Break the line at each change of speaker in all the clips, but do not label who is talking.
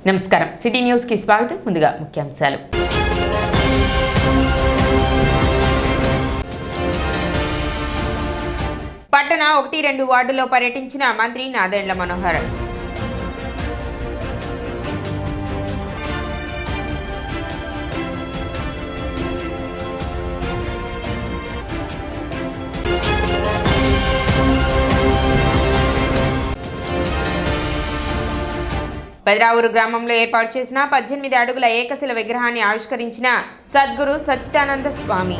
నమస్కారం city news కి స్వాగతం. ముందుగా ముఖ్యాంశాలు. పట్టణ 1-2 వార్డులో పర్యటించిన మంత్రి నాదెండ్ల మనోహర్. పెదరావూరు గ్రామంలో ఏర్పాటు చేసిన 18 అడుగుల ఏకశిల విగ్రహాన్ని ఆవిష్కరించిన సద్గురు సచ్చిదానంద స్వామి.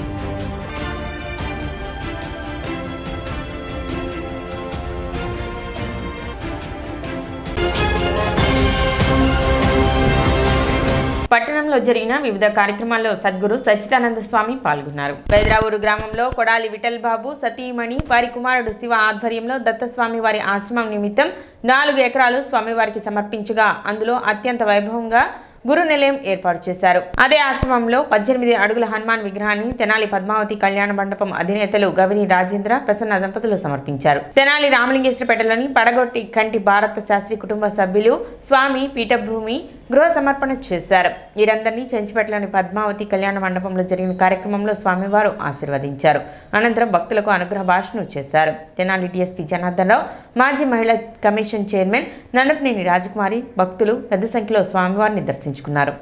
పట్టణంలో జరిగిన వివిధ కార్యక్రమాల్లో సద్గురు సచ్చిదానంద స్వామి పాల్గొన్నారు. పెదరావూరు గ్రామంలో కొడాలి విఠల్ బాబు సతీమణి వారి కుమారుడు శివ ఆధ్వర్యంలో దత్తస్వామి వారి ఆశ్రమం నిమిత్తం 4 ఎకరాలు స్వామివారికి సమర్పించగా అందులో అత్యంత వైభవంగా గురు నిలయం ఏర్పాటు చేశారు. అదే ఆశ్రమంలో 18 అడుగుల హనుమాన్ విగ్రహాన్ని తెనాలి పద్మావతి కళ్యాణ మండపం అధినేతలు గవిని రాజేంద్ర ప్రసన్న దంపతులు సమర్పించారు. తెనాలి రామలింగేశ్వరపేటలోని పడగొట్టి కంటి భారత శాస్త్రి కుటుంబ సభ్యులు స్వామి పీఠభూమి గృహ సమర్పణ చేశారు. వీరందరినీ చెంచిపేటలోని పద్మావతి కళ్యాణ మండపంలో జరిగిన కార్యక్రమంలో స్వామివారు ఆశీర్వదించారు. అనంతరం భక్తులకు అనుగ్రహ భాషను చేశారు. తెనాలి డిఎస్పీ జనార్దన్ రావు, మాజీ మహిళా కమిషన్ చైర్మన్ నన్నపనేని రాజకుమారి, భక్తులు పెద్ద సంఖ్యలో స్వామివారిని దర్శించుకున్నారు.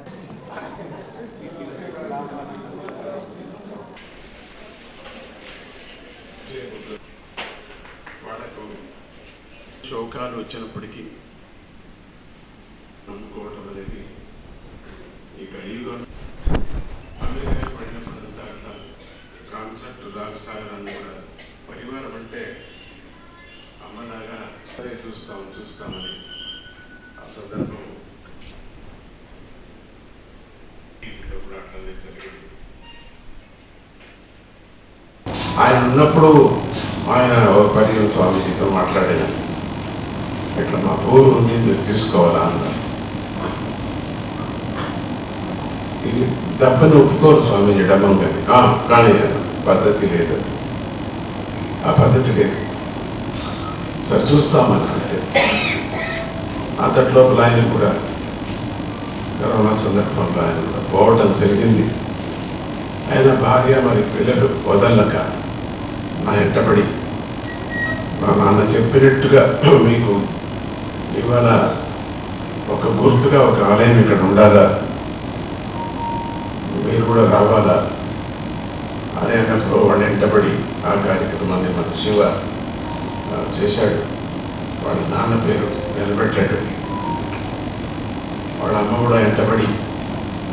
శోకాలు వచ్చినప్పటికీ నమ్ముకోవటం అనేది ఈ కలియుగం అమెరికా పడినప్పుడంతా కాన్సెప్ట్ రాగసాగరాన్ని కూడా పరివారం అంటే అమ్మలాగా అదే చూస్తామని ఆ సందర్భం కూడా అట్లనే జరిగింది. ఆయన ఉన్నప్పుడు ఆయన ఒక 15 స్వామీజీతో మాట్లాడాను. ఇట్లా మా ఊరు ఉంది, మీరు తీసుకోవాలా అన్నారు. ఇది తప్పని ఒప్పుకోరు స్వామీజీ డబ్బం కానీ పద్ధతి లేదు, ఆ పద్ధతి లేదు. సరే చూస్తామని అంతే. అంతట్లోపల ఆయన కూడా కరోనా సందర్భంలో ఆయన కూడా పోవడం జరిగింది. ఆయన భార్య మరి పిల్లలు వదలక నా ఎంటబడి మా నాన్న చెప్పినట్టుగా మీకు ఇవాళ ఒక గుర్తుగా ఒక ఆలయం ఇక్కడ ఉండాలా, మీరు కూడా రావాలా అని అన్నప్పుడు వాడు ఎంటబడి ఆ కార్యక్రమాన్ని మన శివ చేశాడు. వాళ్ళ నాన్న పేరు నిలబెట్టాడు. వాళ్ళ అమ్మ కూడా ఎంటబడి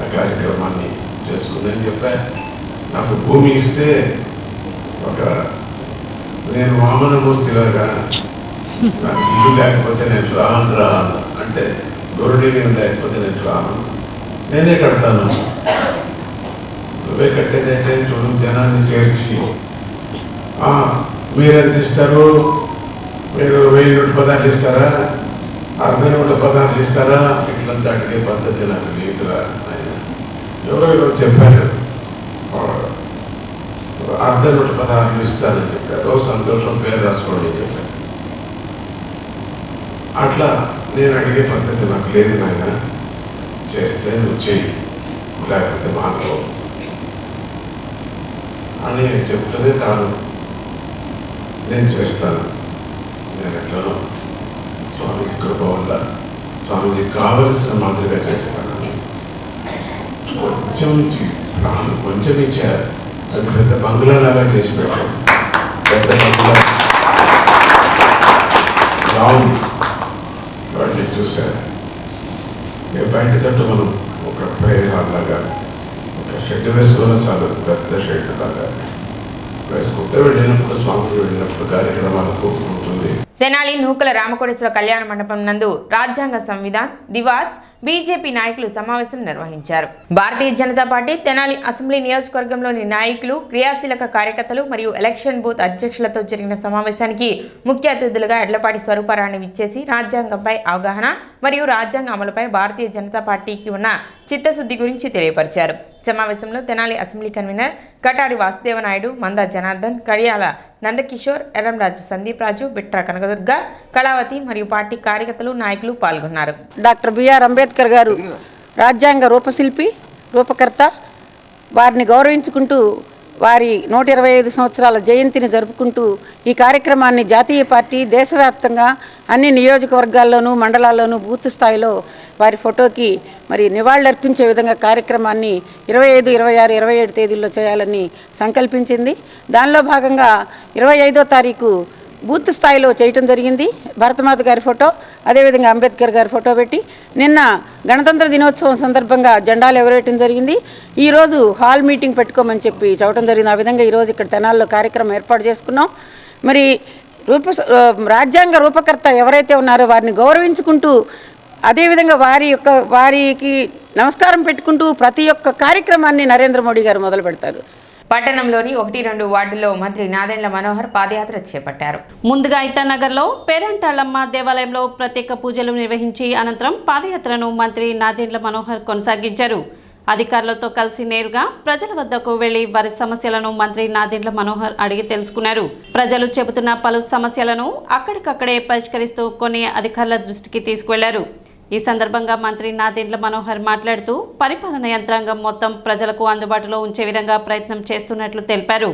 ఆ కార్యక్రమాన్ని చేసుకుందని చెప్పా. నాకు భూమి ఇస్తే నేను వామనమూర్తిలాగా నాకు ఇల్లు లేకపోతే నేను రాను అంటే గొర్రెలు లేకపోతే నేను రాను, నేనే కడతాను. నువ్వే కట్టేదంటే చూడు జనాన్ని చేర్చి మీరెంత ఇస్తారు, మీరు 1000 నోట్ల పదాలు ఇస్తారా, 60 నోట్ల పదాలు ఇస్తారా, ఇట్లంతా అడిగే పద్ధతి నాకు లేదురా. ఆయన ఎవరో చెప్పారు 60 నోట్ల పదాలు ఇస్తానని చెప్పారు. సంతోషం, పేరు రాసుకోండి అని చెప్పారు. అట్లా నేను అడిగే పద్ధతి నాకు లేదు నాయన, చేస్తే నువ్వు చెయ్యి, లేకపోతే మానుకో అని చెప్తూనే తాను నేను చేస్తాను, నేను ఎట్లనో స్వామీజీ కృప వల్ల స్వామీజీకి కావలసిన మాదిరిగా చేస్తానని కొంచెం ఇచ్చారు. అది పెద్ద బంగ్లాలాగా చేసి పెట్టారు. పెద్ద బంగ్లా బాగుంది. వాటిని చూశారు. బయట తట్టు మనం ఒక ప్రేయర్ లాగా ఒక షెడ్ వేసుకున్న చాలు, పెద్ద షెడ్ లాగా వేసుకుంటే వెళ్ళినప్పుడు స్వామిజీ వెళ్ళినప్పుడు కార్యక్రమాలకు ఉంటుంది.
తెనాలి నూకల రామకోటేశ్వర కళ్యాణ మండపం నందు రాజ్యాంగ సంవిధాన్ దివాస్ బీజేపీ నాయకులు సమావేశం నిర్వహించారు. భారతీయ జనతా పార్టీ తెనాలి అసెంబ్లీ నియోజకవర్గంలోని నాయకులు, క్రియాశీలక కార్యకర్తలు మరియు ఎలక్షన్ బూత్ అధ్యక్షులతో జరిగిన సమావేశానికి ముఖ్య అతిథులుగా ఎడ్లపాటి స్వరూపారాణి విచ్చేసి రాజ్యాంగంపై అవగాహన మరియు రాజ్యాంగ అమలుపై భారతీయ జనతా పార్టీకి ఉన్న చిత్తశుద్ధి గురించి తెలియపరిచారు. సమావేశంలో తెనాలి అసెంబ్లీ కన్వీనర్ కటారి వాసుదేవనాయుడు, మందా జనార్దన్, కడియాల నందకిషోర్, ఎర్రంరాజు సందీప్ రాజు, బిట్రా కనకదుర్గ, కళావతి మరియు పార్టీ కార్యకర్తలు, నాయకులు పాల్గొన్నారు.
డాక్టర్ బిఆర్ అంబేద్కర్ గారు రాజ్యాంగ రూపశిల్పి, రూపకర్త. వారిని గౌరవించుకుంటూ వారి 125 సంవత్సరాల జయంతిని జరుపుకుంటూ ఈ కార్యక్రమాన్ని జాతీయ పార్టీ దేశవ్యాప్తంగా అన్ని నియోజకవర్గాల్లోనూ మండలాల్లోనూ బూత్ స్థాయిలో వారి ఫోటోకి మరి నివాళులర్పించే విధంగా కార్యక్రమాన్ని 25, 26, 27 తేదీల్లో చేయాలని సంకల్పించింది. దానిలో భాగంగా 25వ తారీఖు బూత్ స్థాయిలో చేయటం జరిగింది. భరతమాత గారి ఫోటో, అదేవిధంగా అంబేద్కర్ గారి ఫోటో పెట్టి నిన్న గణతంత్ర దినోత్సవం సందర్భంగా జెండాలు ఎగరేయటం జరిగింది. ఈరోజు హాల్ మీటింగ్ పెట్టుకోమని చెప్పి చెప్పడం జరిగింది. ఆ విధంగా ఈరోజు ఇక్కడ తెనాల్లో కార్యక్రమం ఏర్పాటు చేసుకున్నాం. మరి రాజ్యాంగ రూపకర్త ఎవరైతే ఉన్నారో వారిని గౌరవించుకుంటూ, అదేవిధంగా వారికి నమస్కారం పెట్టుకుంటూ ప్రతి ఒక్క కార్యక్రమాన్ని నరేంద్ర మోడీ గారు మొదలు పెడతారు.
పట్టణంలోని 1-2 వార్డుల్లో మంత్రి నాదెండ్ల మనోహర్ పాదయాత్ర చేపట్టారు.
ముందుగా ఐతానగర్లో పేరంటాళ్ళమ్మ దేవాలయంలో ప్రత్యేక పూజలు నిర్వహించి అనంతరం పాదయాత్రను మంత్రి నాదెండ్ల మనోహర్ కొనసాగించారు. అధికారులతో కలిసి నేరుగా ప్రజల వద్దకు వెళ్లి వారి సమస్యలను మంత్రి నాదెండ్ల మనోహర్ అడిగి తెలుసుకున్నారు. ప్రజలు చెబుతున్న పలు సమస్యలను అక్కడికక్కడే పరిష్కరిస్తూ కొన్ని అధికారుల దృష్టికి తీసుకువెళ్లారు. ఈ సందర్భంగా మంత్రి నాదెండ్ల మనోహర్ మాట్లాడుతూ పరిపాలన యంత్రాంగం మొత్తం ప్రజలకు అందుబాటులో ఉంచే విధంగా ప్రయత్నం చేస్తున్నట్లు తెలిపారు.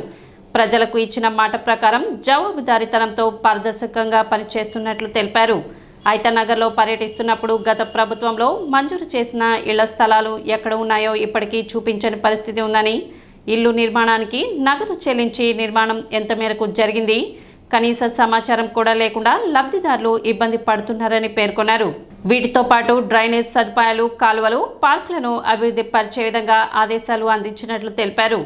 ప్రజలకు ఇచ్చిన మాట ప్రకారం జవాబుదారీతనంతో పారదర్శకంగా పనిచేస్తున్నట్లు తెలిపారు. ఐతానగర్లో పర్యటిస్తున్నప్పుడు గత ప్రభుత్వంలో మంజూరు చేసిన ఇళ్ల స్థలాలు ఎక్కడ ఉన్నాయో ఇప్పటికీ చూపించని పరిస్థితి ఉందని, ఇల్లు నిర్మాణానికి నగదు చెల్లించి నిర్మాణం ఎంత మేరకు జరిగింది, కనీస సమాచారం కూడా లేకుండా లబ్ధిదారులు ఇబ్బంది పడుతున్నారని పేర్కొన్నారు. వీటితో పాటు డ్రైనేజ్ సదుపాయాలు, కాలువలు, పార్కులను అభివృద్ధి పరిచే విధంగా ఆదేశాలు అందించినట్లు తెలిపారు.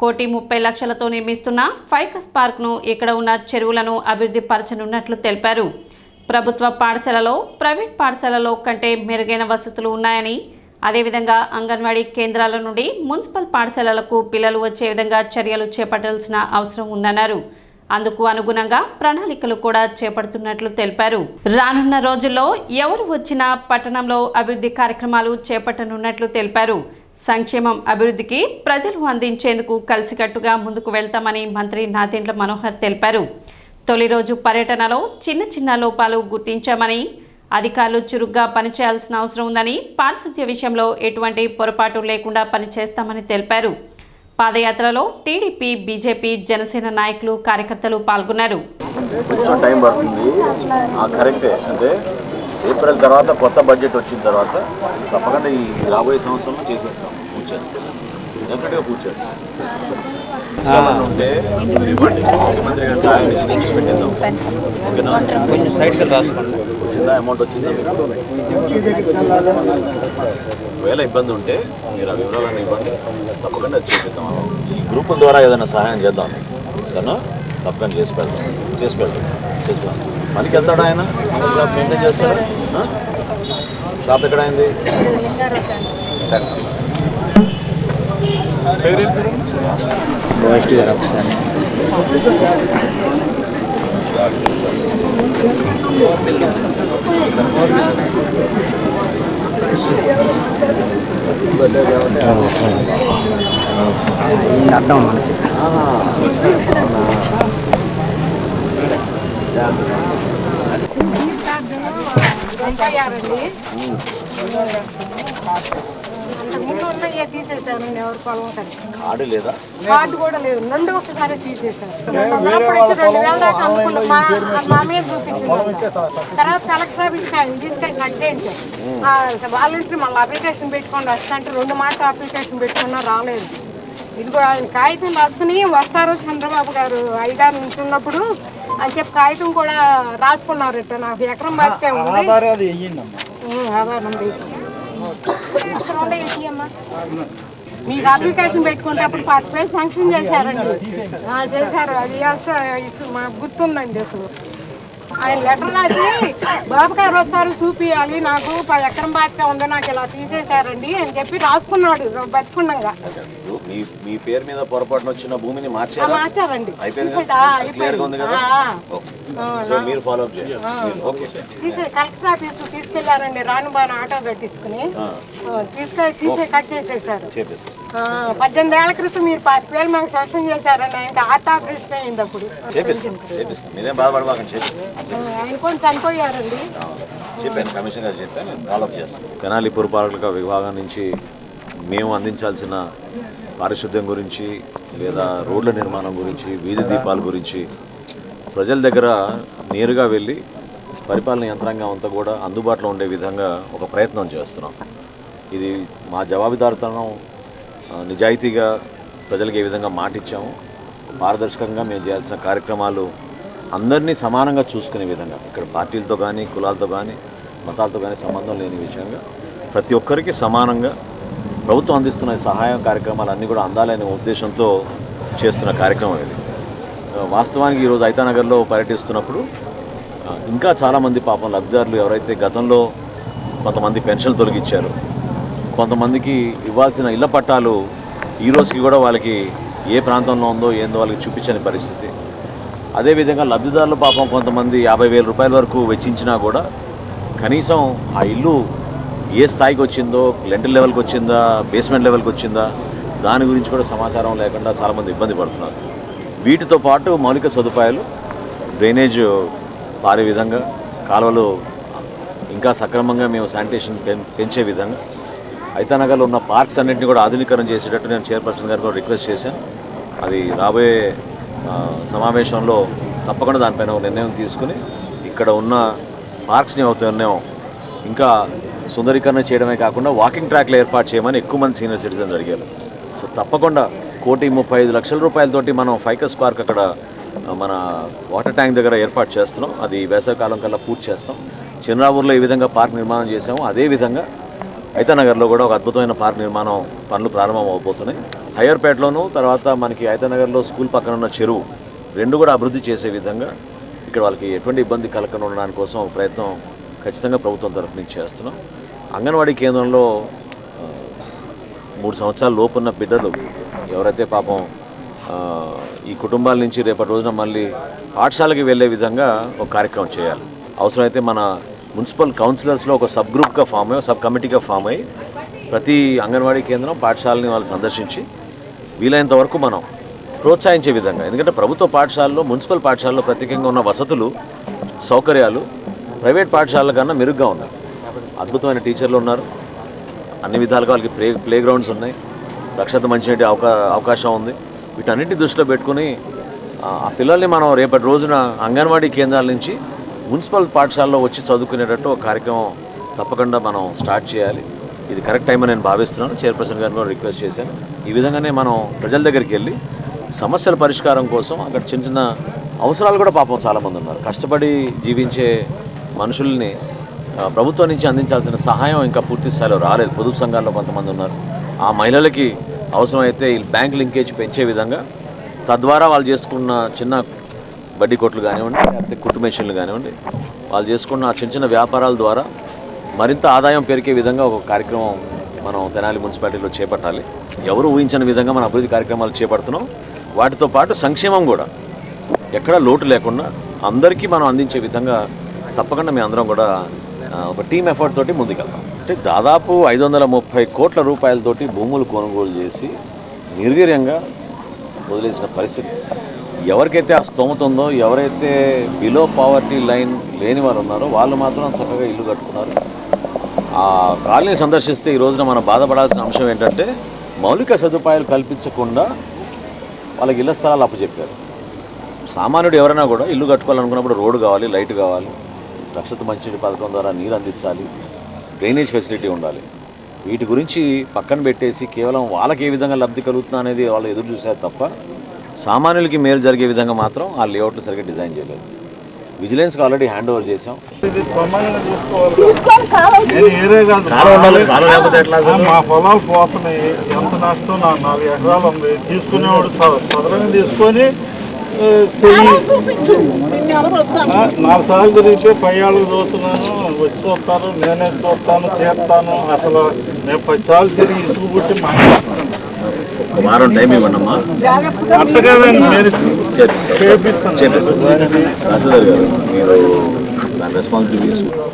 1,30,00,000తో నిర్మిస్తున్న ఫైకస్ పార్క్ను, ఇక్కడ ఉన్న చెరువులను అభివృద్ధి పరచనున్నట్లు తెలిపారు. ప్రభుత్వ పాఠశాలలో ప్రైవేట్ పాఠశాలలో కంటే మెరుగైన వసతులు ఉన్నాయని, అదేవిధంగా అంగన్వాడీ కేంద్రాల నుండి మున్సిపల్ పాఠశాలలకు పిల్లలు వచ్చే విధంగా చర్యలు చేపట్టాల్సిన అవసరం ఉందన్నారు. అందుకు అనుగుణంగా ప్రణాళికలు కూడా చేపడుతున్నట్లు తెలిపారు. రానున్న రోజుల్లో ఎవరు వచ్చినా పట్టణంలో అభివృద్ధి కార్యక్రమాలు చేపట్టనున్నట్లు తెలిపారు. సంక్షేమం, అభివృద్ధికి ప్రజలు అందించేందుకు కలిసికట్టుగా ముందుకు వెళ్తామని మంత్రి నాదెండ్ల మనోహర్ తెలిపారు. తొలి రోజు పర్యటనలో చిన్న లోపాలు గుర్తించామని, అధికారులు చురుగ్గా పనిచేయాల్సిన అవసరం ఉందని, పారిశుద్ధ్య విషయంలో ఎటువంటి పొరపాటు లేకుండా పనిచేస్తామని తెలిపారు. పాదయాత్రలో టీడీపీ, బీజేపీ, జనసేన నాయకులు, కార్యకర్తలు పాల్గొన్నారు.
కొంచెం టైం పడుతుంది, కరెక్టే. అంటే ఏప్రిల్ తర్వాత కొత్త బడ్జెట్ వచ్చిన తర్వాత తప్పకుండా ఈ రాబోయే సంవత్సరంలో చేసేస్తాం, పూజ చేస్తాం, డెఫినెట్గా పూజ చేస్తాం. ఉంటే ముఖ్యమంత్రి గారి సహాయం పెట్టిద్దాం. ఓకేనా? వచ్చిందా, అమౌంట్ వచ్చిందా? ఒకవేళ ఇబ్బంది ఉంటే మీరు ఆ వివరాలన్నీ ఇబ్బంది తప్పకుండా చేపిద్దాం. ఈ గ్రూపుల ద్వారా ఏదైనా సహాయం చేద్దాం సరేనా? తప్పకుండా చేసి పెడతాం. మనకి వెళ్తాడా ఆయన? మెయింటైన్ చేస్తాడా? షాప్ ఎక్కడ అయింది?
అర్థం
కార్డు లేదా?
కార్డు కూడా లేదు, నుండి ఒకసారి తీసేసారు. మా మీద చూపించింది. తర్వాత కలెక్టర్ ఆఫీస్ తీసుకొని కట్టేయండి వాలంటీర్ మళ్ళీ అప్లికేషన్ పెట్టుకొని వస్తుంటే 2 మాటలు అప్లికేషన్ పెట్టుకున్నా రాలేదు. ఇదిగో ఆయన కాగితం రాసుకుని వస్తారు చంద్రబాబు గారు అయ్యగారు ఉంటున్నప్పుడు అని చెప్పి కాగితం కూడా రాసుకున్నారు. నాకు ఎకరం బతికే ఉంది, ఆధార్ మీకు అప్లికేషన్ పెట్టుకునేటప్పుడు 40,000 శాంక్షన్ చేశారండి. చేశారు, అది మాకు గుర్తుందండి. అసలు ఆయన లెటర్ రాసి బాబు గారు వస్తారు చూపియాలి, నాకు 10 ఎకరం బాధ్యత ఉందో నాకు ఇలా తీసేశారండి అని చెప్పి రాసుకున్నాడు బతుకున్నాగా.
మీ పేరు మీద పొరపాటున వచ్చిన భూమిని మార్చారండి.
అయిపోయింది.
సో మీరు ఫాలో అప్ చేయండి. ఓకే,
కలెక్టర్ ఆఫీస్ తీసుకెళ్లారండి, రానుబాను ఆటో కట్టించుకుని కట్ చేసేసారు.
చేపిస్తాం
18 ఏళ్ల క్రితం మీరు 25,000 మాకు శాంక్షన్ చేశారండి. ఆయన హార్ట్ ఆపరేషన్ అయింది అప్పుడు.
చేపిస్తాం. మీరేం బాధపడబాకండి, చేపిస్తాం.
ఆయన కూడా చనిపోయారండి.
చెప్పాను, కమిషన్ గారు చెప్పాను, ఫాలో అప్ చేస్తాం. తెనాలి పురపాలక విభాగం నుంచి మేము అందించాల్సిన పారిశుద్ధ్యం గురించి లేదా రోడ్ల నిర్మాణం గురించి, వీధి దీపాల గురించి ప్రజల దగ్గర నేరుగా వెళ్ళి పరిపాలన యంత్రాంగం అంతా కూడా అందుబాటులో ఉండే విధంగా ఒక ప్రయత్నం చేస్తున్నాం. ఇది మా జవాబుదారితనం, నిజాయితీగా ప్రజలకు ఏ విధంగా మాట ఇచ్చాము, పారదర్శకంగా మేము చేయాల్సిన కార్యక్రమాలు అందరినీ సమానంగా చూసుకునే విధంగా, ఇక్కడ పార్టీలతో కానీ కులాలతో కానీ మతాలతో కానీ సంబంధం లేని విషయంగా ప్రతి ఒక్కరికి సమానంగా ప్రభుత్వం అందిస్తున్న సహాయం కార్యక్రమాలు అన్నీ కూడా అందాలనే ఉద్దేశంతో చేస్తున్న కార్యక్రమం ఇది. వాస్తవానికి ఈరోజు ఐతానగర్లో పర్యటిస్తున్నప్పుడు ఇంకా చాలామంది పాపం లబ్ధిదారులు ఎవరైతే గతంలో కొంతమంది పెన్షన్లు తొలగించారు, కొంతమందికి ఇవ్వాల్సిన ఇళ్ల పట్టాలు ఈ రోజుకి కూడా వాళ్ళకి ఏ ప్రాంతంలో ఉందో ఏందో వాళ్ళకి చూపించని పరిస్థితి. అదేవిధంగా లబ్ధిదారులు పాపం కొంతమంది 50,000 రూపాయల వరకు వెచ్చించినా కూడా కనీసం ఆ ఇల్లు ఏ స్థాయికి వచ్చిందో, లెంటల్ లెవెల్కి వచ్చిందా, బేస్మెంట్ లెవెల్కి వచ్చిందా, దాని గురించి కూడా సమాచారం లేకుండా చాలామంది ఇబ్బంది పడుతున్నారు. వీటితో పాటు మౌలిక సదుపాయాలు, డ్రైనేజ్ పారే విధంగా, కాలువలు ఇంకా సక్రమంగా మేము శానిటేషన్ పెంచే విధంగా, ఐతానగర్లో ఉన్న పార్క్స్ అన్నింటినీ కూడా ఆధునీకరణ చేసేటట్టు నేను చైర్పర్సన్ గారు కూడా రిక్వెస్ట్ చేశాను. అది రాబోయే సమావేశంలో తప్పకుండా దానిపైన ఒక నిర్ణయం తీసుకుని ఇక్కడ ఉన్న పార్క్స్ని అవుతున్నాం ఇంకా సుందరీకరణ చేయడమే కాకుండా వాకింగ్ ట్రాక్లు ఏర్పాటు చేయమని ఎక్కువ మంది సీనియర్ సిటిజన్స్ అడిగారు. సో తప్పకుండా 1,35,00,000 రూపాయలతోటి మనం ఫైకస్ పార్క్ అక్కడ మన వాటర్ ట్యాంక్ దగ్గర ఏర్పాటు చేస్తున్నాం. అది వేసవికాలం కల్లా పూర్తి చేస్తాం. చిన్నరావూరులో ఈ విధంగా పార్క్ నిర్మాణం చేసాము. అదేవిధంగా ఐతానగర్లో కూడా ఒక అద్భుతమైన పార్క్ నిర్మాణం పనులు ప్రారంభం అవబోతున్నాయి. హయ్యర్పేటలోను, తర్వాత మనకి ఐతానగర్లో స్కూల్ పక్కన ఉన్న చెరువు రెండు కూడా అభివృద్ధి చేసే విధంగా ఇక్కడ వాళ్ళకి ఎటువంటి ఇబ్బంది కలగకుండా ఉండడానికి కోసం ఒక ప్రయత్నం ఖచ్చితంగా ప్రభుత్వం తరఫు నుంచి చేస్తున్నాం. అంగన్వాడీ కేంద్రంలో 3 సంవత్సరాల లోపున్న బిడ్డలు ఎవరైతే పాపం ఈ కుటుంబాల నుంచి రేపటి రోజున మళ్ళీ పాఠశాలకి వెళ్ళే విధంగా ఒక కార్యక్రమం చేయాలి. అవసరమైతే మన మున్సిపల్ కౌన్సిలర్స్లో ఒక సబ్ గ్రూప్గా సబ్ కమిటీగా ఫామ్ అయ్యి ప్రతి అంగన్వాడీ కేంద్రం పాఠశాలని వాళ్ళు సందర్శించి వీలైనంత వరకు మనం ప్రోత్సహించే విధంగా, ఎందుకంటే ప్రభుత్వ పాఠశాలలో, మున్సిపల్ పాఠశాలలో ప్రత్యేకంగా ఉన్న వసతులు, సౌకర్యాలు ప్రైవేట్ పాఠశాలల కన్నా మెరుగ్గా ఉన్నాయి. అద్భుతమైన టీచర్లు ఉన్నారు, అన్ని విధాలుగా వాళ్ళకి ప్లే గ్రౌండ్స్ ఉన్నాయి, దక్షత మంచినటి అవకాశం ఉంది. వీటన్నింటినీ దృష్టిలో పెట్టుకుని ఆ పిల్లల్ని మనం రేపటి రోజున అంగన్వాడీ కేంద్రాల నుంచి మున్సిపల్ పాఠశాలలో వచ్చి చదువుకునేటట్టు ఒక కార్యక్రమం తప్పకుండా మనం స్టార్ట్ చేయాలి. ఇది కరెక్ట్ టైం అని నేను భావిస్తున్నాను. చైర్పర్సన్ గారిని కూడా రిక్వెస్ట్ చేశాను. ఈ విధంగానే మనం ప్రజల దగ్గరికి వెళ్ళి సమస్యల పరిష్కారం కోసం అక్కడ చిన్న చిన్న అవసరాలు కూడా పాపం చాలామంది ఉన్నారు. కష్టపడి జీవించే మనుషుల్ని ప్రభుత్వం నుంచి అందించాల్సిన సహాయం ఇంకా పూర్తి స్థాయిలో రాలేదు. పొదుపు సంఘాల్లో కొంతమంది ఉన్నారు. ఆ మహిళలకి అవసరమైతే ఈ బ్యాంక్ లింకేజ్ పెంచే విధంగా, తద్వారా వాళ్ళు చేసుకున్న చిన్న బడ్డీ కొట్లు కానివ్వండి, లేకపోతే కుట్టు మెషిన్లు కానివ్వండి, వాళ్ళు చేసుకున్న చిన్న చిన్న వ్యాపారాల ద్వారా మరింత ఆదాయం పెరిగే విధంగా ఒక కార్యక్రమం మనం తెనాలి మున్సిపాలిటీలో చేపట్టాలి. ఎవరు ఊహించని విధంగా మన అభివృద్ధి కార్యక్రమాలు చేపడుతున్నాం. వాటితో పాటు సంక్షేమం కూడా ఎక్కడా లోటు లేకుండా అందరికీ మనం అందించే విధంగా తప్పకుండా మేము అందరం కూడా ఒక టీమ్ ఎఫర్ట్ తోటి ముందుకెళ్తాం. అంటే దాదాపు 530 కోట్ల రూపాయలతోటి భూములు కొనుగోలు చేసి నిర్వీర్యంగా వదిలేసిన పరిస్థితి. ఎవరికైతే ఆ స్తోమత ఉందో, ఎవరైతే బిలో పావర్టీ లైన్ లేని వారు ఉన్నారో వాళ్ళు మాత్రం చక్కగా ఇల్లు కట్టుకున్నారు. ఆ కాలనీ సందర్శిస్తే ఈ రోజున మనం బాధపడాల్సిన అంశం ఏంటంటే మౌలిక సదుపాయాలు కల్పించకుండా వాళ్ళకి ఇళ్ల స్థలాలు అప్పచెప్పారు. సామాన్యుడు ఎవరైనా కూడా ఇల్లు కట్టుకోవాలనుకున్నప్పుడు రోడ్డు కావాలి, లైట్ కావాలి, రక్షిత మంచినీటి పథకం ద్వారా నీరు అందించాలి, డ్రైనేజ్ ఫెసిలిటీ ఉండాలి. వీటి గురించి పక్కన పెట్టేసి కేవలం వాళ్ళకి ఏ విధంగా లబ్ధి కలుగుతుందా అనేది వాళ్ళు ఎదురు చూశారు తప్ప సామాన్యులకి మేలు జరిగే విధంగా మాత్రం ఆ లేఅవుట్లు సరిగ్గా డిజైన్ చేయలేదు. విజిలెన్స్కి ఆల్రెడీ హ్యాండ్ ఓవర్ చేసాం.
మా పొలాలు పోతున్నాయి, ఎంత నష్టం. 4 ఎకరాలు ఉంది. తీసుకునేవాడు సదరంగా తీసుకొని 4 సార్లు తిరిగితే 5 ఏళ్ళకి చూస్తున్నాను, వచ్చి చూస్తాను, నేనే చూస్తాను, చేస్తాను. అసలు నేను 10 సార్లు తిరిగి ఇసుగు పుట్టి మాట్లాడుతున్నాను.
ఒక వారం టైం ఇవ్వండి అమ్మా.
అట్లా కాదండి మీరు
చేపిస్తాం. తహసీల్దార్ గారు మీరు దాని రెస్పాన్సిబిలిటీ తీసుకుంటారు.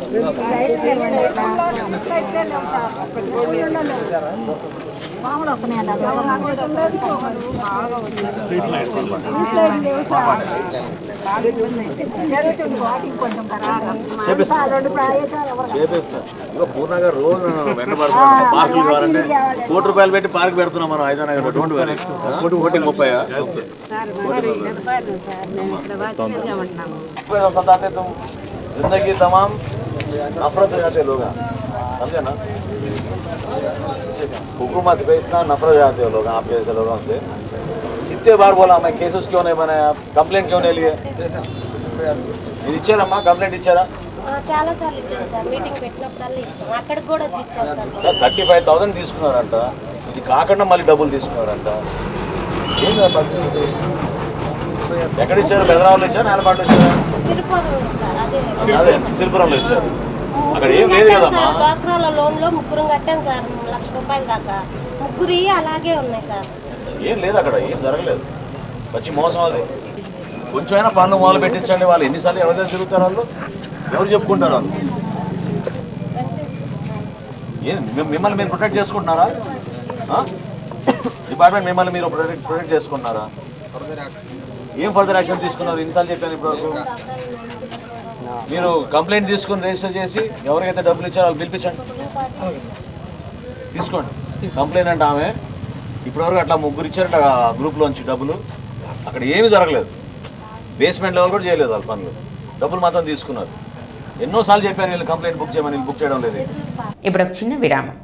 చేపిస్తా. ఇక పూర్ణ గారు రోజు వెంటబడుతున్నాం. పార్కులు కావాలంటే ₹1 పెట్టి పార్క్ పెడుతున్నాం మనం 5 నగర్. Don't worry. 1:30 सताते तुम जिंदगी तमाम नफरत हो जाते लोग, समझे ना? हुकूमत पे इतना नफरत हो जाते हो लोग आप जैसे लोगों से. कितने बार बोला मैं केसेस क्यों नहीं बनाया, कंप्लेंट क्यों नहीं लिए? మీరు ఇచ్చారమ్మా కంప్లైంట్ ఇచ్చారా?
చాలా సార్లు ఇచ్చాను సార్, మీటింగ్ పెట్టినప్పుడల్లా ఇచ్చాము. అక్కడికి కూడా ఇచ్చాను సార్.
35,000 తీసుకున్నారంట. ఇది కాకుండా మళ్ళీ డబ్బులు తీసుకున్నారంట. ఏం పరిస్థితి? ఎక్కడ ఇచ్చారు? బెదరావులో ఇచ్చారు, నేలపాటులో ఇచ్చారా? అదే సిరిపురంలో ఇచ్చారు. అక్కడ ఏం లేదు కదమ్మా.
డ్వాక్రాల లోన్లో ముగ్గురు కట్టాం సార్, ₹1,00,000 దాకా. ముగ్గురు అలాగే ఉన్నాయి సార్.
ఏం లేదు అక్కడ, ఏం జరగలేదు. వచ్చి మోసం అది. కొంచెమైనా పనులు మొదలు పెట్టించండి. వాళ్ళు ఎన్నిసార్లు ఎవరి దగ్గర తిరుగుతారు? వాళ్ళు ఎవరు చెప్పుకుంటారు? వాళ్ళు ఏం మిమ్మల్ని మీరు ప్రొటెక్ట్ చేసుకుంటున్నారా? డిపార్ట్మెంట్ మిమ్మల్ని మీరు ప్రొటెక్ట్ చేసుకుంటున్నారా? ఏం ఫర్దర్ యాక్షన్ తీసుకున్నారు? ఎన్నిసార్లు చెప్పాను ఇప్పటివరకు? మీరు కంప్లైంట్ తీసుకుని రిజిస్టర్ చేసి ఎవరికైతే డబ్బులు ఇచ్చారో వాళ్ళు పిలిపించండి, తీసుకోండి. కంప్లైంట్ అంటే ఆమె ఇప్పటివరకు అట్లా ముగ్గురు ఇచ్చారట గ్రూప్లోంచి డబ్బులు. అక్కడ ఏమీ జరగలేదు. బేస్మెంట్ లెవెల్ కూడా చేయలేదు వాళ్ళ పనులు. డబ్బులు మాత్రం తీసుకున్నారు. ఎన్నోసార్లు చెప్పారు వీళ్ళు కంప్లైంట్ బుక్ చేయమని, బుక్ చేయడం లేదు.
ఇప్పుడు ఒక చిన్న విరామం.